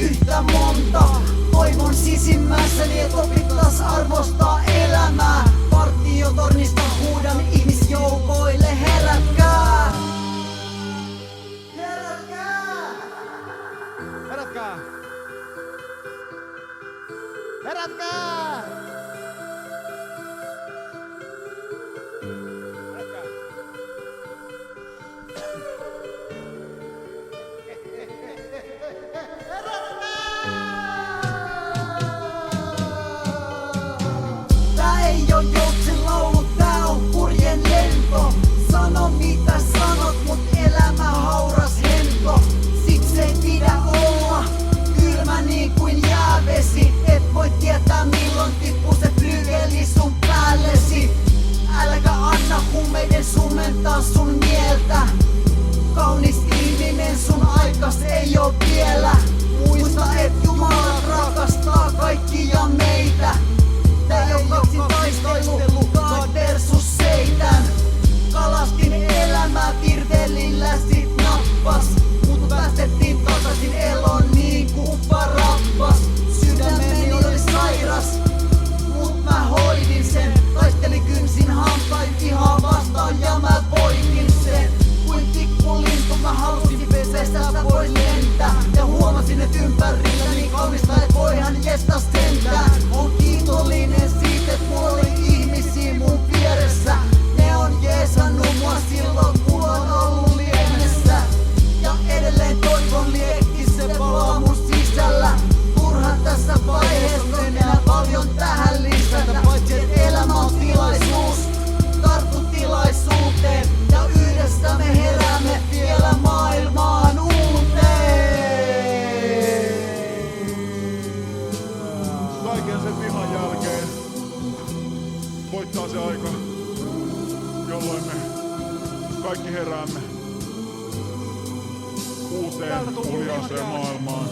yhtä monta. Toivon sisimmässäni, et opittas arvostaa elämää. Partiotornista huudan ihmisjoukoille, herätkää! Herätkää! Herätkää! Herätkää! Tää ei oo joutsen laulu, tää on hurjen lento. Sano mitä sanot, mut elämä hauras hento. Siksi ei pidä olla kylmä niin kuin jäävesi. Et voi tietää milloin tippuu se flygeli sun päällesi. Älkä anna huumeiden sumentaa sun mieltä. Kaunis ihminen, sun aikas ei oo vielä. Muista et Jumala rakastaa kaikkia meitä. Tää ei oo kaksin taistelu, God versus seitän. Kalastin elämää virvelillä sit nappas. Mut päästettiin takaisin eloon niin kuin Barabas. Sydämeni oli sairas, mut mä hoidin sen. Taistelin kynsin hampain vihaa vastaan ja mä voitin sen. Kuin pikkulintu mä halusin pesästä pois lentää. Ja huomasin et ympärillä niin kaunista et voihan jestas sentään. On kiitollinen siitä et mulla oli ihmisiä mun vieressä. Ne on jeesannut mua silloin kun on ollut liemessä. Ja edelleen toivon liekki se palaa mun sisällä. Turha tässä vaiheessa enää paljon tähän lisätä. Paitsi et elämä on tilaisuus, tartu tilaisuuteen. Ja yhdessä me heräämme vielä maailmaan uuteen. Kaiken sen vihan jälkeen voittaa se aika, jolloin me kaikki heräämme uuteen uljaaseen maailmaan.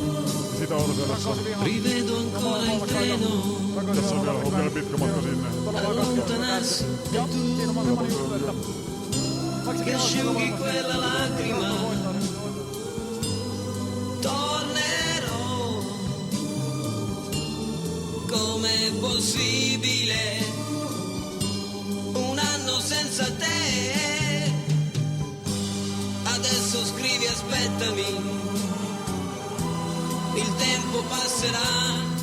Ja sitä odotellessa. Rivedo ancora il treno, Tässä on vielä pitkä matka sinne. allontanarsi da tu, che asciughi quella lacrima. Tornerò, com'è possibile un anno senza te? Adesso scrivi aspettami, il tempo passerà.